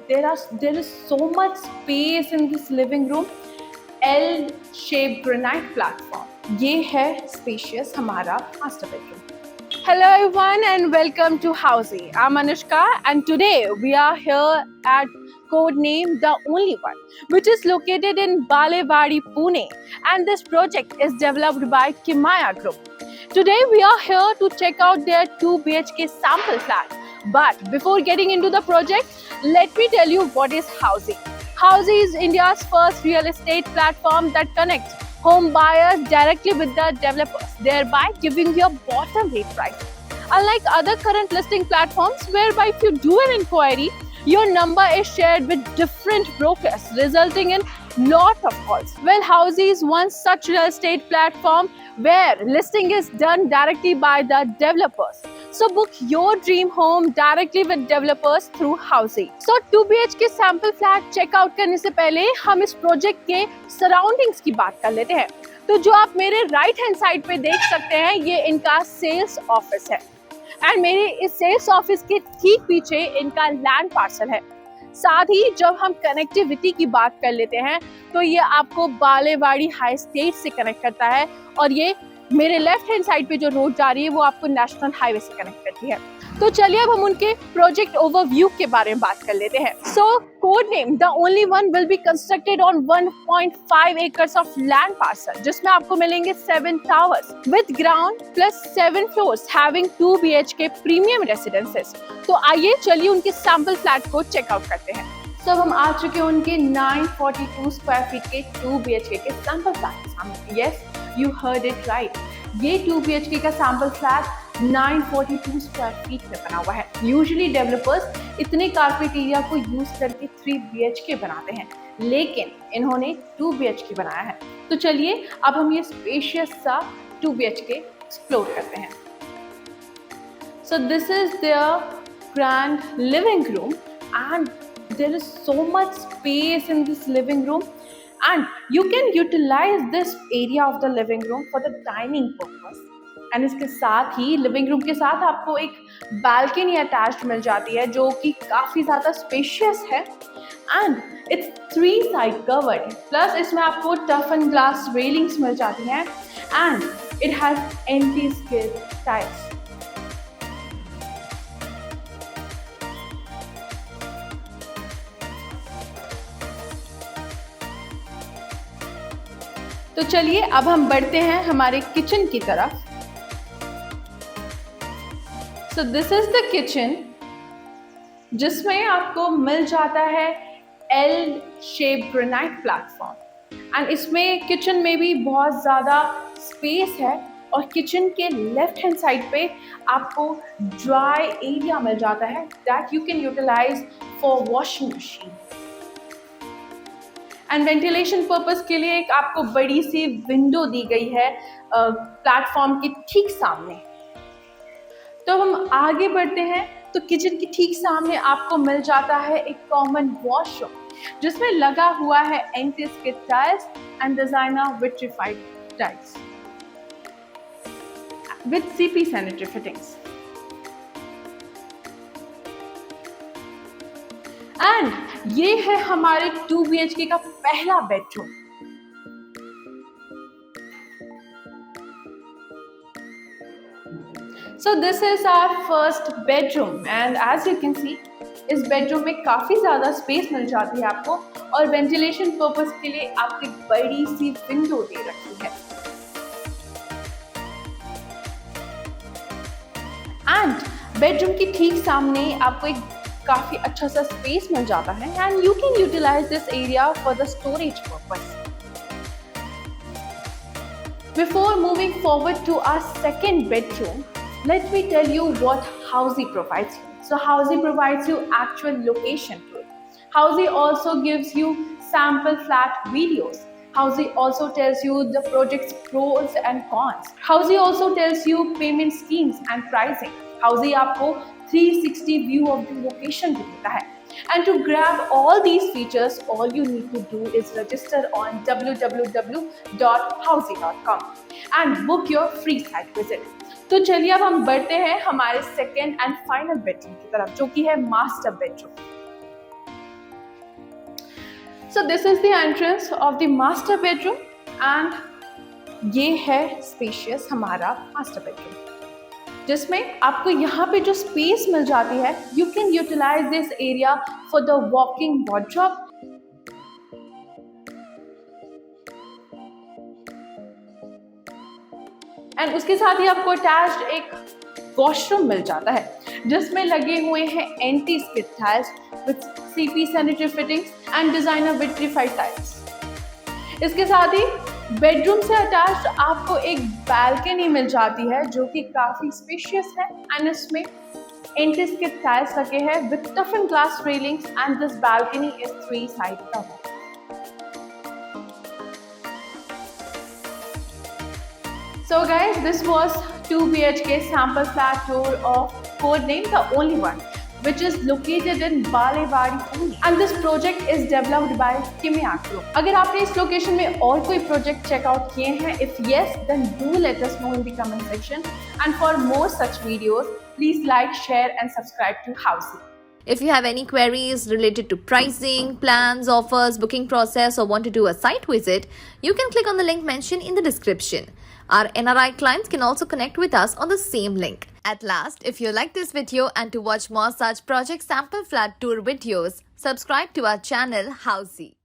there is so much space in this living room. L-shaped granite platform. ये है spacious हमारा master bedroom. Hello everyone and welcome to Housey. I'm Anushka and today we are here at codename The Only One, which is located in Balewadi, Pune, and this project is developed by Kimaya Group. Today we are here to check out their 2 BHK sample flat. But before getting into the project, let me tell you what is Housey. Housey is India's first real estate platform that connects home buyers directly with the developers, thereby giving you a bottom rate price. Unlike other current listing platforms, whereby if you do an inquiry, your number is shared with different brokers, resulting in lot of calls. Well, Housey is one such real estate platform where listing is done directly by the developers. So book your dream home directly with developers through Housey. So 2 BHK sample flat check out करने से पहले हम इस project के surroundings की बात कर लेते हैं। तो जो आप मेरे राइट हैंड साइड पे देख सकते हैं, ये इनका सेल्स ऑफिस है एंड मेरे इस सेल्स ऑफिस के ठीक पीछे इनका लैंड पार्सल है। साथ ही जब हम कनेक्टिविटी की बात कर लेते हैं तो ये आपको बालेवाड़ी हाई स्टेट से कनेक्ट करता है और ये मेरे लेफ्ट हैंड साइड पे जो रोड जा रही है वो आपको नेशनल हाईवे से कनेक्ट करती है। तो चलिए अब हम उनके प्रोजेक्ट ओवरव्यू के बारे में बात कर लेते हैं। So code name the only one will be constructed on 1.5 acres of land parcel, जिसमें आपको मिलेंगे 7 towers with ground plus 7 floors having 2 BHK premium residences. तो आइए चलिए उनके सैंपल फ्लैट को चेकआउट करते हैं। सो हम आ चुके हैं उनके 942 स्क्वायर फीट के 2 BHK के सैंपल फ्लैट के सामने। Yes, you heard it right, ये 2 BHK का सैंपल फ्लैट 942 स्क्वायर फीट में बना हुआ है। यूजुअली डेवलपर्स इतने कारपेट एरिया को यूज करके 3 BHK बनाते हैं, लेकिन इन्होंने 2 BHK बनाया है। तो चलिए अब हम ये स्पेशियस सा 2 BHK एक्सप्लोर करते हैं। So this is their grand living room and there is so much space in this living room and you can utilize this area of the living room for the dining purpose. and इसके साथ ही living room के साथ आपको एक balcony attached मिल जाती है जो कि काफ़ी ज़्यादा स्पेशियस है and it's 3 side covered, plus इसमें आपको टफ एंड ग्लास रेलिंग्स मिल जाती हैं and it has anti skid tiles. तो चलिए अब हम बढ़ते हैं हमारे किचन की तरफ। सो दिस इज द किचन, जिसमें आपको मिल जाता है L shape granite platform and इसमें किचन में भी बहुत ज़्यादा स्पेस है और किचन के लेफ्ट हैंड साइड पे आपको ड्राई एरिया मिल जाता है that you can utilise for washing machine and ventilation purpose के लिए एक आपको बड़ी सी विंडो दी गई है प्लेटफॉर्म के ठीक सामने। तो हम आगे बढ़ते हैं तो किचन के ठीक सामने आपको मिल जाता है एक कॉमन वॉशरूम, जिसमें लगा हुआ है anti skid tiles and designer vitrified tiles with CP sanitary fittings. And ये है हमारे 2 BHK का पहला bedroom. So this is our first bedroom and as you can see इस बेडरूम में काफी ज्यादा स्पेस मिल जाती है आपको और वेंटिलेशन पर्पस के लिए आपको एक बड़ी सी विंडो दे रखी है एंड बेडरूम के ठीक सामने आपको एक काफी अच्छा सा स्पेस मिल जाता है and you can utilise this area for the storage purpose. Before moving forward to our second bedroom, let me tell you what Housey provides you. So Housey provides you actual location tour. Housey also gives you sample flat videos. Housey also tells you the project's pros and cons. Housey also tells you payment schemes and pricing. Housey आपको 360 view of the location भी देता है. And to grab all these features, all you need to do is register on www.housey.com and book your free site visit. तो चलिए अब हम बढ़ते हैं हमारे सेकेंड एंड फाइनल बेडरूम की तरफ, जो कि है master bedroom. So this is the entrance of the master bedroom and ये है spacious हमारा master bedroom, जिसमें आपको यहाँ पे जो space मिल जाती है, you can utilize this area for the walk-in wardrobe. And उसके साथ ही आपको अटैच्ड एक वॉशरूम मिल जाता है जिसमें लगे हुए हैं anti skid tiles with CP sanitary fittings and designer vitrified tiles. इसके साथ ही बेडरूम से अटैच्ड आपको एक बालकनी मिल जाती है जो कि काफी स्पेशियस है एंड इसमें एंटी स्किड टाइल्स लगे हैं with टफन glass railings and this balcony is 3 side cover. So guys, this was 2 BHK sample flat tour of Codename The Only One, which is located in Balewadi, Pune. And this project is developed by Kimyak Group. अगर आपने इस location में और कोई project checkout किए हैं, if yes, then do let us know in the comment section. And for more such videos, please like, share and subscribe to Housey. If you have any queries related to pricing, plans, offers, booking process or want to do a site visit, you can click on the link mentioned in the description. Our NRI clients can also connect with us on the same link. At last, if you like this video and to watch more such project sample flat tour videos, subscribe to our channel Housey.